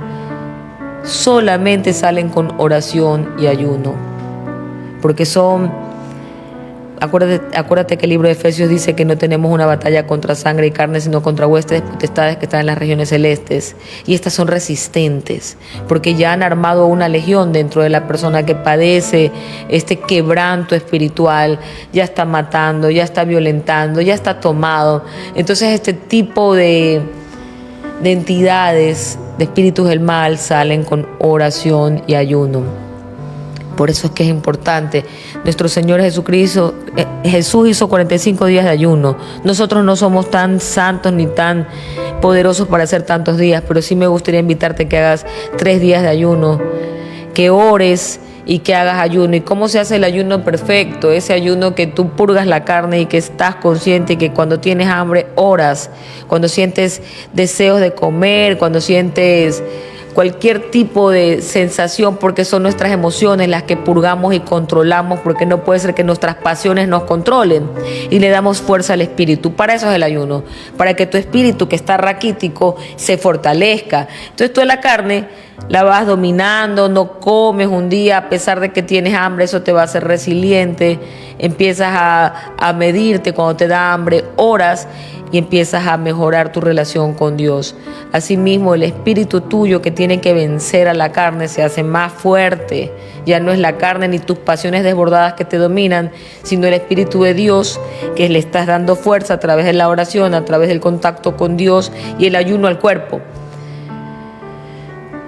solamente salen con oración y ayuno, porque acuérdate que el libro de Efesios dice que no tenemos una batalla contra sangre y carne, sino contra huestes potestades que están en las regiones celestes. Y estas son resistentes, porque ya han armado una legión dentro de la persona que padece este quebranto espiritual, ya está matando, ya está violentando, ya está tomado. Entonces este tipo de entidades, de espíritus del mal, salen con oración y ayuno. Por eso es que es importante. Nuestro Señor Jesucristo, Jesús hizo 45 días de ayuno. Nosotros no somos tan santos ni tan poderosos para hacer tantos días, pero sí me gustaría invitarte a que hagas 3 días de ayuno, que ores y que hagas ayuno. ¿Y cómo se hace el ayuno perfecto? Ese ayuno que tú purgas la carne y que estás consciente y que cuando tienes hambre oras, cuando sientes deseos de comer, cuando sientes cualquier tipo de sensación, porque son nuestras emociones las que purgamos y controlamos, porque no puede ser que nuestras pasiones nos controlen, y le damos fuerza al espíritu. Para eso es el ayuno, para que tu espíritu, que está raquítico, se fortalezca. Entonces tú en la carne la vas dominando, no comes un día a pesar de que tienes hambre, eso te va a hacer resiliente. Empiezas a medirte cuando te da hambre, oras y empiezas a mejorar tu relación con Dios. Asimismo, el espíritu tuyo, que tiene que vencer a la carne, se hace más fuerte. Ya no es la carne ni tus pasiones desbordadas que te dominan, sino el Espíritu de Dios, que le estás dando fuerza a través de la oración, a través del contacto con Dios y el ayuno al cuerpo.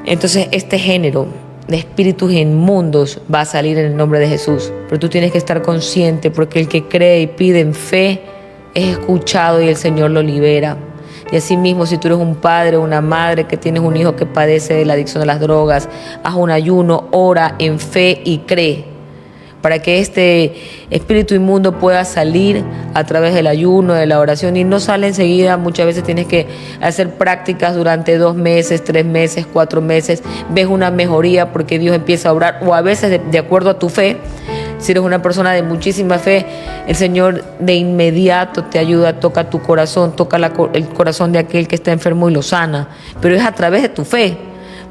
Entonces este género de espíritus inmundos va a salir en el nombre de Jesús. Pero tú tienes que estar consciente, porque el que cree y pide en fe es escuchado y el Señor lo libera. Y así mismo, si tú eres un padre o una madre que tienes un hijo que padece de la adicción a las drogas, haz un ayuno, ora en fe y cree, para que este espíritu inmundo pueda salir a través del ayuno, de la oración. Y no sale enseguida, muchas veces tienes que hacer prácticas durante 2 meses, 3 meses, 4 meses. Ves una mejoría porque Dios empieza a obrar, o a veces de acuerdo a tu fe. Si eres una persona de muchísima fe, el Señor de inmediato te ayuda, toca tu corazón, toca el corazón de aquel que está enfermo y lo sana. Pero es a través de tu fe.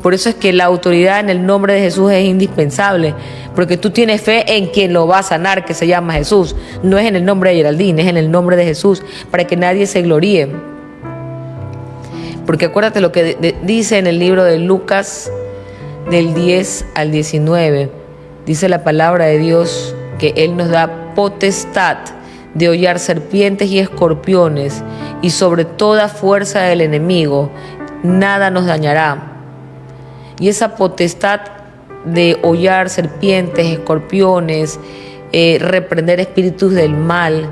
Por eso es que la autoridad en el nombre de Jesús es indispensable, porque tú tienes fe en quien lo va a sanar, que se llama Jesús. No es en el nombre de Geraldine, es en el nombre de Jesús, para que nadie se gloríe. Porque acuérdate lo que dice en el libro de Lucas, del 10 al 19. Dice la palabra de Dios que Él nos da potestad de hollar serpientes y escorpiones, y sobre toda fuerza del enemigo nada nos dañará. Y esa potestad de hollar serpientes, escorpiones, reprender espíritus del mal,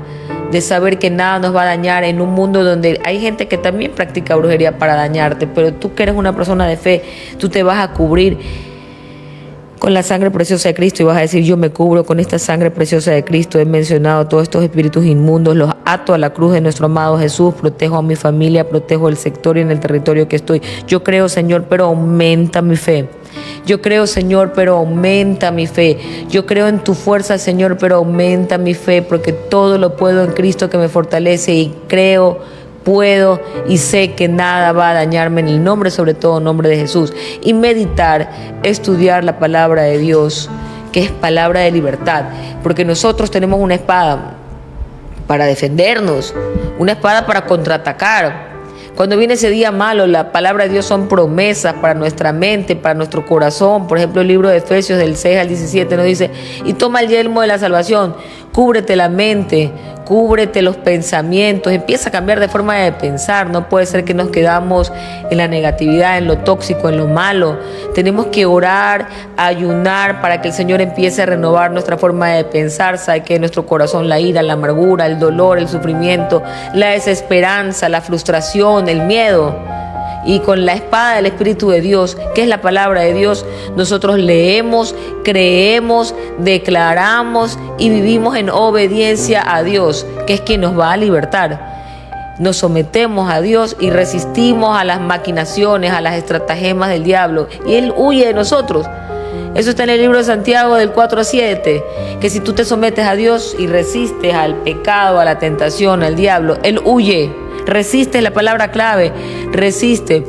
de saber que nada nos va a dañar en un mundo donde hay gente que también practica brujería para dañarte, pero tú que eres una persona de fe, tú te vas a cubrir con la sangre preciosa de Cristo y vas a decir: yo me cubro con esta sangre preciosa de Cristo. He mencionado todos estos espíritus inmundos, los ato a la cruz de nuestro amado Jesús, protejo a mi familia, protejo el sector y en el territorio que estoy. Yo creo, Señor, pero aumenta mi fe. Yo creo, Señor, pero aumenta mi fe. Yo creo en tu fuerza, Señor, pero aumenta mi fe, porque todo lo puedo en Cristo que me fortalece, y creo, puedo y sé que nada va a dañarme, en el nombre, sobre todo nombre de Jesús. Y meditar, estudiar la palabra de Dios, que es palabra de libertad, porque nosotros tenemos una espada para defendernos, una espada para contraatacar. Cuando viene ese día malo, la palabra de Dios son promesas para nuestra mente, para nuestro corazón. Por ejemplo, el libro de Efesios del 6 al 17 nos dice: y toma el yelmo de la salvación, cúbrete la mente, cúbrete los pensamientos, empieza a cambiar de forma de pensar. No puede ser que nos quedamos en la negatividad, en lo tóxico, en lo malo. Tenemos que orar, ayunar para que el Señor empiece a renovar nuestra forma de pensar. Sabe que en nuestro corazón la ira, la amargura, el dolor, el sufrimiento, la desesperanza, la frustración, el miedo. Y con la espada del Espíritu de Dios, que es la palabra de Dios, nosotros leemos, creemos, declaramos y vivimos en obediencia a Dios, que es quien nos va a libertar. Nos sometemos a Dios y resistimos a las maquinaciones, a las estratagemas del diablo, y Él huye de nosotros. Eso está en el libro de Santiago del 4 a 7, que si tú te sometes a Dios y resistes al pecado, a la tentación, al diablo, Él huye. Resiste, la palabra clave, resiste.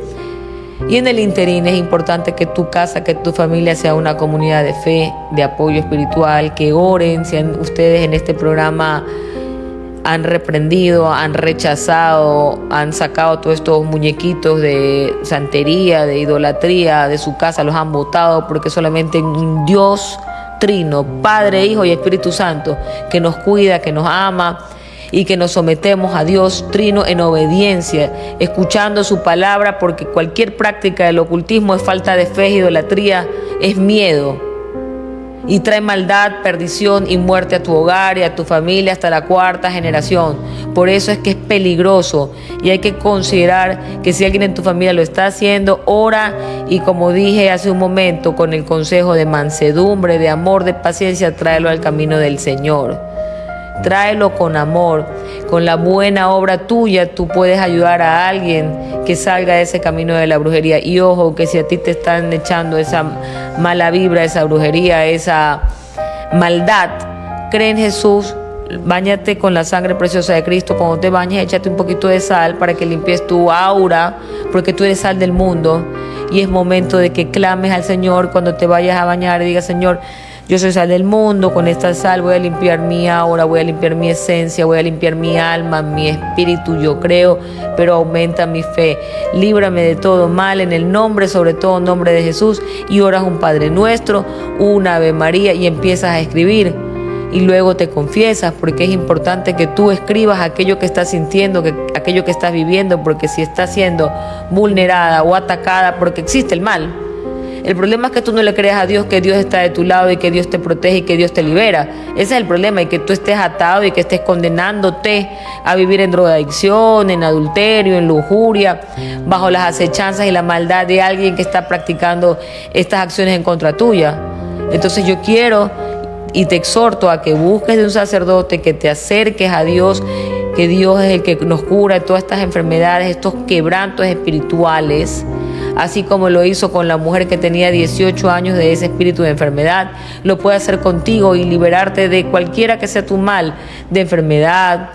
Y en el interín es importante que tu casa, que tu familia sea una comunidad de fe, de apoyo espiritual, que oren. Si ustedes en este programa han reprendido, han rechazado, han sacado todos estos muñequitos de santería, de idolatría de su casa, los han botado, porque solamente un Dios trino, Padre, Hijo y Espíritu Santo, que nos cuida, que nos ama, y que nos sometemos a Dios trino en obediencia, escuchando su palabra, porque cualquier práctica del ocultismo es falta de fe, idolatría, es miedo, y trae maldad, perdición y muerte a tu hogar y a tu familia hasta la 4ª generación. Por eso es que es peligroso, y hay que considerar que si alguien en tu familia lo está haciendo, ora, y como dije hace un momento, con el consejo de mansedumbre, de amor, de paciencia, tráelo al camino del Señor. Tráelo con amor, con la buena obra tuya. Tú puedes ayudar a alguien que salga de ese camino de la brujería. Y ojo, que si a ti te están echando esa mala vibra, esa brujería, esa maldad, cree en Jesús, báñate con la sangre preciosa de Cristo. Cuando te bañes, échate un poquito de sal para que limpies tu aura, porque tú eres sal del mundo. Y es momento de que clames al Señor cuando te vayas a bañar y digas: Señor, yo soy sal del mundo, con esta sal voy a limpiar mi aura, voy a limpiar mi esencia, voy a limpiar mi alma, mi espíritu. Yo creo, pero aumenta mi fe. Líbrame de todo mal, en el nombre, sobre todo nombre de Jesús. Y oras un Padre Nuestro, una Ave María, y empiezas a escribir. Y luego te confiesas, porque es importante que tú escribas aquello que estás sintiendo, aquello que estás viviendo, porque si estás siendo vulnerada o atacada, porque existe el mal. El problema es que tú no le creas a Dios que Dios está de tu lado y que Dios te protege y que Dios te libera. Ese es el problema, y que tú estés atado y que estés condenándote a vivir en drogadicción, en adulterio, en lujuria, bajo las acechanzas y la maldad de alguien que está practicando estas acciones en contra tuya. Entonces yo quiero y te exhorto a que busques de un sacerdote, que te acerques a Dios, que Dios es el que nos cura de todas estas enfermedades, estos quebrantos espirituales. Así como lo hizo con la mujer que tenía 18 años de ese espíritu de enfermedad, lo puede hacer contigo y liberarte de cualquiera que sea tu mal, de enfermedad,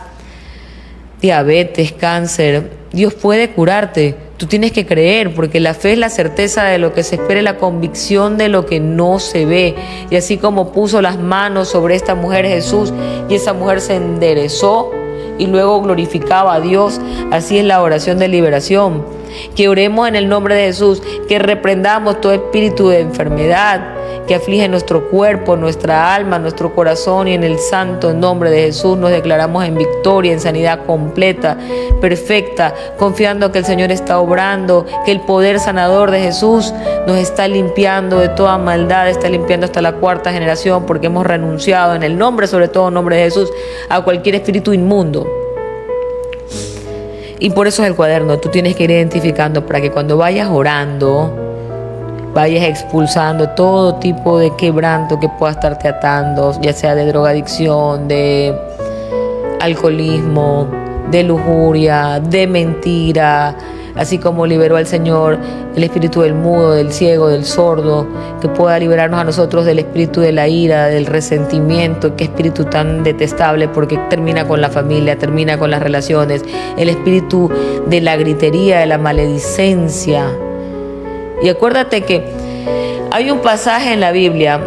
diabetes, cáncer. Dios puede curarte. Tú tienes que creer, porque la fe es la certeza de lo que se espera, la convicción de lo que no se ve. Y así como puso las manos sobre esta mujer Jesús, y esa mujer se enderezó y luego glorificaba a Dios, así es la oración de liberación. Que oremos en el nombre de Jesús, que reprendamos todo espíritu de enfermedad, que aflige nuestro cuerpo, nuestra alma, nuestro corazón, y en el santo nombre de Jesús nos declaramos en victoria, en sanidad completa, perfecta, confiando que el Señor está obrando, que el poder sanador de Jesús nos está limpiando de toda maldad, está limpiando hasta la cuarta generación, porque hemos renunciado en el nombre, sobre todo en nombre de Jesús, a cualquier espíritu inmundo. Y por eso es el cuaderno. Tú tienes que ir identificando para que cuando vayas orando, vayas expulsando todo tipo de quebranto que pueda estarte atando, ya sea de drogadicción, de alcoholismo, de lujuria, de mentira, así como liberó al Señor el espíritu del mudo, del ciego, del sordo, que pueda liberarnos a nosotros del espíritu de la ira, del resentimiento, qué espíritu tan detestable, porque termina con la familia, termina con las relaciones, el espíritu de la gritería, de la maledicencia. Y acuérdate que hay un pasaje en la Biblia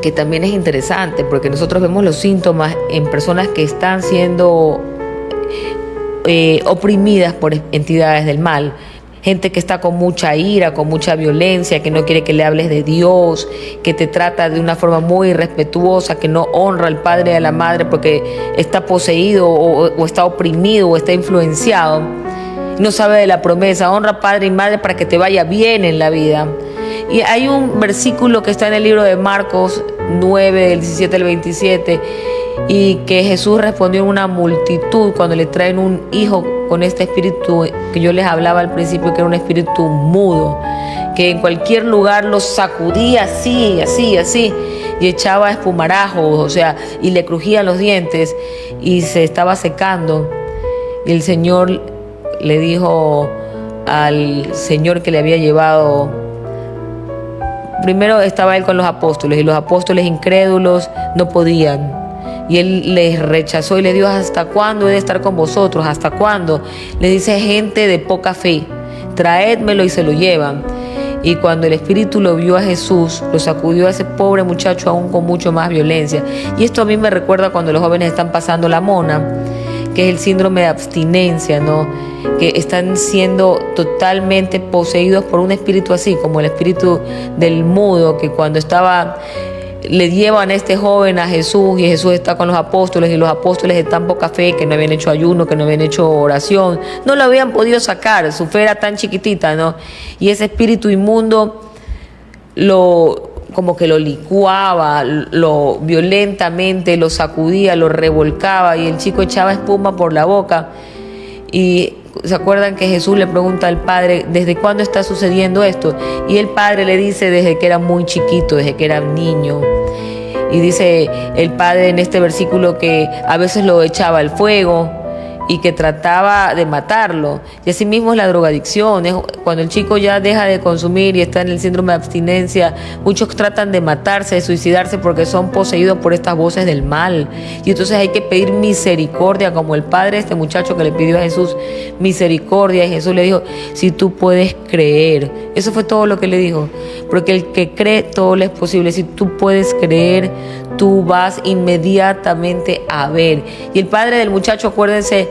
que también es interesante, porque nosotros vemos los síntomas en personas que están siendo oprimidas por entidades del mal, gente que está con mucha ira, con mucha violencia, que no quiere que le hables de Dios, que te trata de una forma muy irrespetuosa, que no honra al padre y a la madre porque está poseído o está oprimido o está influenciado, no sabe de la promesa, honra padre y madre para que te vaya bien en la vida. Y hay un versículo que está en el libro de Marcos 9, del 17 al 27, y que Jesús respondió en una multitud cuando le traen un hijo con este espíritu que yo les hablaba al principio, que era un espíritu mudo, que en cualquier lugar los sacudía así, así, así, y echaba espumarajos, o sea, y le crujían los dientes y se estaba secando. Y el Señor le dijo al señor que le había llevado, primero estaba él con los apóstoles, y los apóstoles incrédulos no podían. Y él les rechazó y les dijo: ¿hasta cuándo he de estar con vosotros? ¿Hasta cuándo? Les dice: gente de poca fe, traédmelo, y se lo llevan. Y cuando el espíritu lo vio a Jesús, lo sacudió a ese pobre muchacho aún con mucho más violencia. Y esto a mí me recuerda cuando los jóvenes están pasando la mona, que es el síndrome de abstinencia, ¿no? Que están siendo totalmente poseídos por un espíritu así, como el espíritu del mudo, que cuando le llevan a este joven a Jesús, y Jesús está con los apóstoles, y los apóstoles de tan poca fe, que no habían hecho ayuno, que no habían hecho oración, no lo habían podido sacar, su fe era tan chiquitita, ¿no? Y ese espíritu inmundo como que lo licuaba, lo violentamente, lo sacudía, lo revolcaba, y el chico echaba espuma por la boca. Y ¿se acuerdan que Jesús le pregunta al padre: ¿desde cuándo está sucediendo esto? Y el padre le dice: desde que era muy chiquito, desde que era niño. Y dice el padre en este versículo que a veces lo echaba al fuego y que trataba de matarlo. Y así mismo es la drogadicción. Cuando el chico ya deja de consumir y está en el síndrome de abstinencia, muchos tratan de matarse, de suicidarse, porque son poseídos por estas voces del mal. Y entonces hay que pedir misericordia, como el padre de este muchacho que le pidió a Jesús misericordia, y Jesús le dijo: si tú puedes creer. Eso fue todo lo que le dijo, porque el que cree, todo le es posible. Si tú puedes creer, tú vas inmediatamente a ver. Y el padre del muchacho, acuérdense,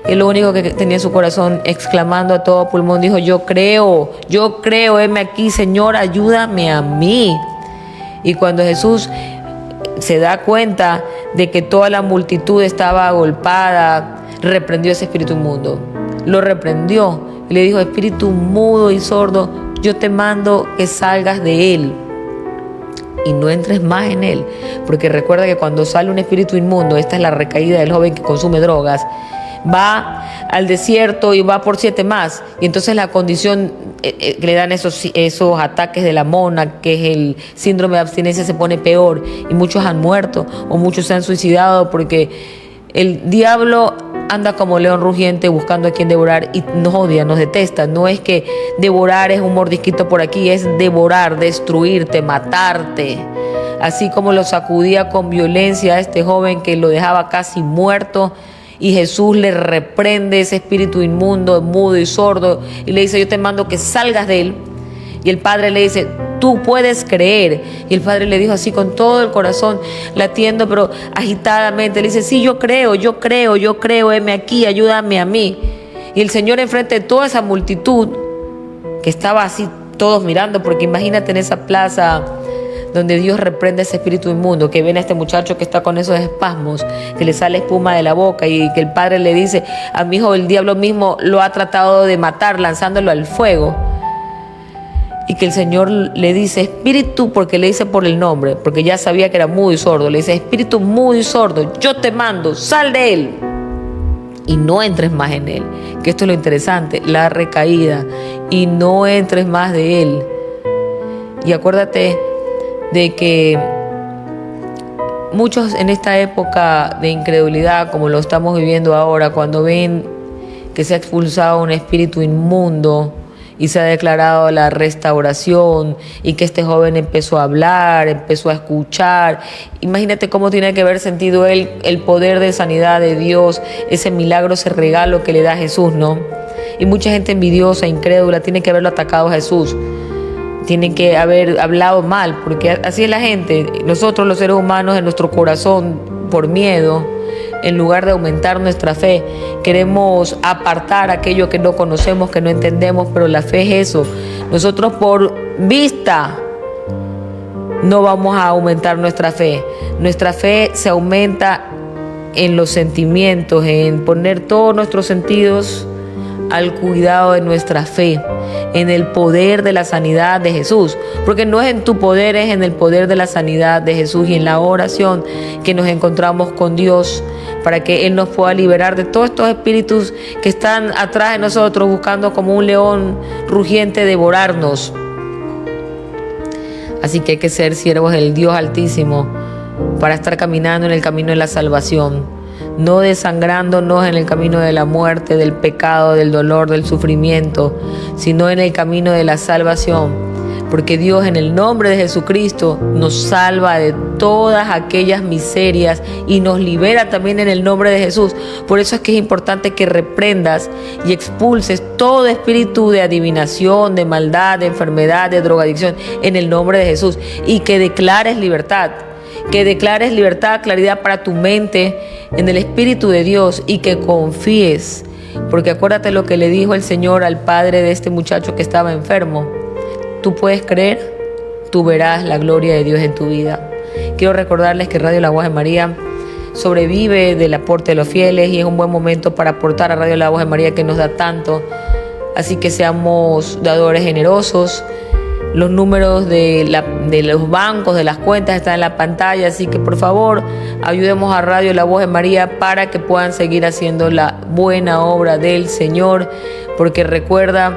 que lo único que tenía en su corazón, exclamando a todo pulmón, dijo: yo creo, heme aquí, Señor, ayúdame a mí. Y cuando Jesús se da cuenta de que toda la multitud estaba agolpada, reprendió ese espíritu inmundo, lo reprendió y le dijo: espíritu mudo y sordo, yo te mando que salgas de él y no entres más en él. Porque recuerda que cuando sale un espíritu inmundo, esta es la recaída del joven que consume drogas, va al desierto y va por 7 más. Y entonces la condición que le dan esos ataques de la mona, que es el síndrome de abstinencia, se pone peor. Y muchos han muerto o muchos se han suicidado, porque el diablo anda como león rugiente buscando a quien devorar, y nos odia, nos detesta. No es que devorar es un mordisquito por aquí, es devorar, destruirte, matarte. Así como lo sacudía con violencia a este joven que lo dejaba casi muerto, y Jesús le reprende ese espíritu inmundo, mudo y sordo, y le dice: yo te mando que salgas de él. Y el padre le dice: tú puedes creer. Y el padre le dijo así con todo el corazón, latiendo pero agitadamente, le dice: sí, yo creo, heme aquí, ayúdame a mí. Y el Señor, enfrente de toda esa multitud que estaba así, todos mirando, porque imagínate en esa plaza donde Dios reprende ese espíritu inmundo, que viene a este muchacho que está con esos espasmos, que le sale espuma de la boca y que el padre le dice: a mi hijo el diablo mismo lo ha tratado de matar lanzándolo al fuego. Y que el Señor le dice: espíritu, porque le dice por el nombre, porque ya sabía que era mudo y sordo, le dice: espíritu mudo y sordo, yo te mando, sal de él y no entres más en él. Que esto es lo interesante, la recaída, y no entres más de él. Y acuérdate de que muchos en esta época de incredulidad, como lo estamos viviendo ahora, cuando ven que se ha expulsado un espíritu inmundo y se ha declarado la restauración, y que este joven empezó a hablar, empezó a escuchar. Imagínate cómo tiene que haber sentido él el poder de sanidad de Dios, ese milagro, ese regalo que le da Jesús, ¿no? Y mucha gente envidiosa, incrédula, tiene que haberlo atacado a Jesús. Tienen que haber hablado mal, porque así es la gente. Nosotros los seres humanos, en nuestro corazón, por miedo, en lugar de aumentar nuestra fe, queremos apartar aquello que no conocemos, que no entendemos, pero la fe es eso. Nosotros por vista no vamos a aumentar nuestra fe. Nuestra fe se aumenta en los sentimientos, en poner todos nuestros sentidos al cuidado de nuestra fe, en el poder de la sanidad de Jesús, porque no es en tu poder, es en el poder de la sanidad de Jesús y en la oración que nos encontramos con Dios para que Él nos pueda liberar de todos estos espíritus que están atrás de nosotros buscando como un león rugiente devorarnos. Así que hay que ser siervos del Dios Altísimo para estar caminando en el camino de la salvación, no desangrándonos en el camino de la muerte, del pecado, del dolor, del sufrimiento, sino en el camino de la salvación, porque Dios, en el nombre de Jesucristo, nos salva de todas aquellas miserias y nos libera también en el nombre de Jesús. Por eso es que es importante que reprendas y expulses todo espíritu de adivinación, de maldad, de enfermedad, de drogadicción en el nombre de Jesús, y que declares libertad. Que declares libertad, claridad para tu mente en el Espíritu de Dios, y que confíes, porque acuérdate lo que le dijo el Señor al padre de este muchacho que estaba enfermo: tú puedes creer, tú verás la gloria de Dios en tu vida. Quiero recordarles que Radio La Voz de María sobrevive del aporte de los fieles, y es un buen momento para aportar a Radio La Voz de María, que nos da tanto. Así que seamos dadores generosos. Los números de los bancos, de las cuentas, están en la pantalla, así que por favor ayudemos a Radio La Voz de María para que puedan seguir haciendo la buena obra del Señor, porque recuerda,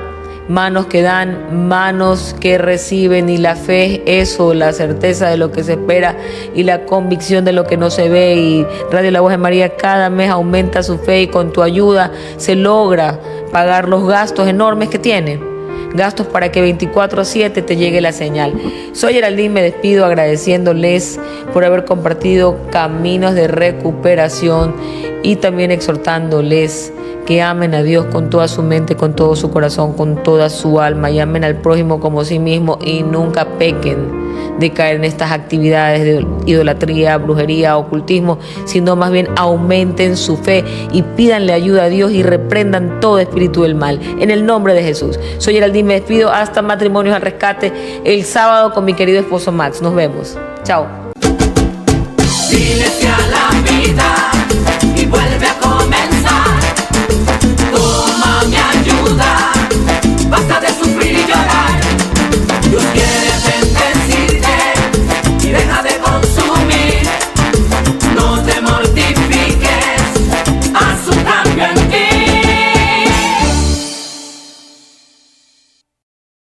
manos que dan, manos que reciben, y la fe es eso, la certeza de lo que se espera y la convicción de lo que no se ve. Y Radio La Voz de María cada mes aumenta su fe, y con tu ayuda se logra pagar los gastos enormes que tiene. Gastos para que 24/7 te llegue la señal. Soy Geraldine, me despido agradeciéndoles por haber compartido caminos de recuperación, y también exhortándoles que amen a Dios con toda su mente, con todo su corazón, con toda su alma, y amen al prójimo como a sí mismo, y nunca pequen de caer en estas actividades de idolatría, brujería, ocultismo, sino más bien aumenten su fe y pídanle ayuda a Dios y reprendan todo espíritu del mal en el nombre de Jesús. Soy Geraldine, me despido hasta Matrimonios al Rescate el sábado con mi querido esposo Max. Nos vemos. Chao. Dile sí a la vida.